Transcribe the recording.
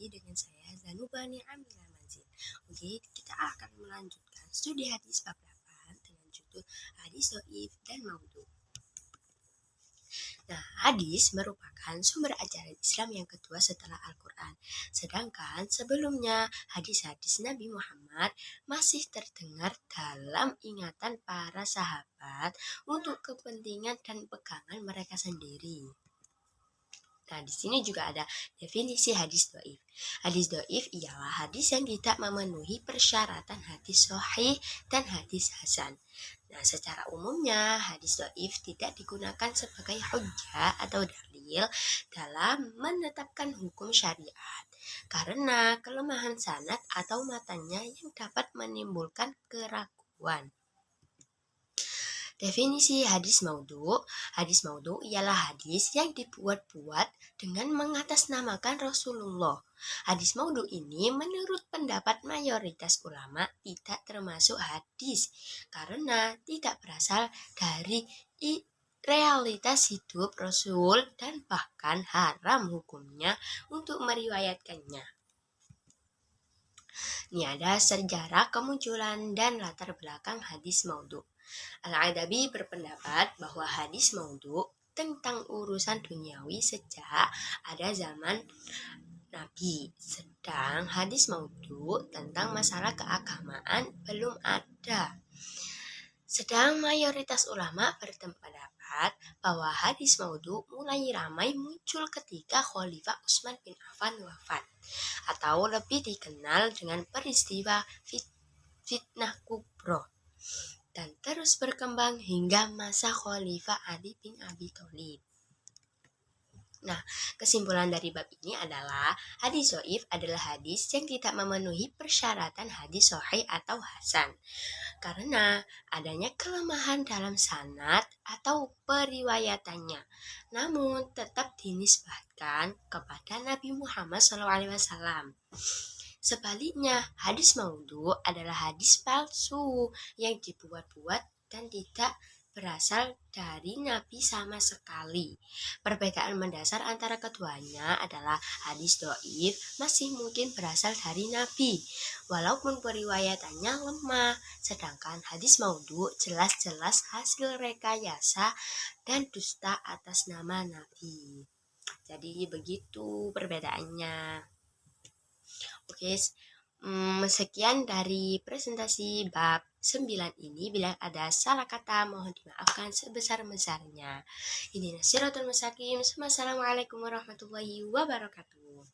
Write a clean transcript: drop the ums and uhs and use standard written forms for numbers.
lagi dengan saya Zanubani Amila Manzil. Oke, kita akan melanjutkan studi hadis bab 8 dengan judul hadis dhaif dan maudhu. Nah, hadis merupakan sumber ajaran Islam yang kedua setelah Al-Quran. Sedangkan sebelumnya hadis-hadis Nabi Muhammad masih terdengar dalam ingatan para sahabat untuk kepentingan dan pegangan mereka sendiri. Nah, di sini juga ada definisi hadis dhaif. Hadis dhaif ialah hadis yang tidak memenuhi persyaratan hadis sahih dan hadis hasan. Nah, secara umumnya hadis dhaif tidak digunakan sebagai hujjah atau dalil dalam menetapkan hukum syariat karena kelemahan sanad atau matanya yang dapat menimbulkan keraguan. Definisi hadis maudhu. Hadis maudhu ialah hadis yang dibuat-buat dengan mengatasnamakan Rasulullah. Hadis maudhu ini menurut pendapat mayoritas ulama tidak termasuk hadis karena tidak berasal dari realitas hidup Rasul dan bahkan haram hukumnya untuk meriwayatkannya. Ini ada sejarah kemunculan dan latar belakang hadis maudhu. Al-Adabi berpendapat bahwa hadis maudhu tentang urusan duniawi sejak ada zaman Nabi, sedang hadis maudhu tentang masalah keagamaan belum ada. Sedang mayoritas ulama berpendapat bahwa hadis maudhu mulai ramai muncul ketika Khalifah Utsman bin Affan wafat, atau lebih dikenal dengan peristiwa fitnah kubro, dan terus berkembang hingga masa Khalifah Ali bin Abi Thalib. Nah, kesimpulan dari bab ini adalah hadis dhaif adalah hadis yang tidak memenuhi persyaratan hadis sahih atau hasan karena adanya kelemahan dalam sanad atau periwayatannya, namun tetap dinisbatkan kepada Nabi Muhammad SAW. Sebaliknya, hadis maudhu adalah hadis palsu yang dibuat-buat dan tidak berasal dari Nabi sama sekali. Perbedaan mendasar antara keduanya adalah hadis dhaif masih mungkin berasal dari Nabi, walaupun periwayatannya lemah, sedangkan hadis maudhu jelas-jelas hasil rekayasa dan dusta atas nama Nabi. Jadi begitu perbedaannya. Oke, sekian dari presentasi bab 9 ini. Bila ada salah kata mohon dimaafkan sebesar-besarnya. Ini Siratul Mustaqim. Wassalamualaikum warahmatullahi wabarakatuh.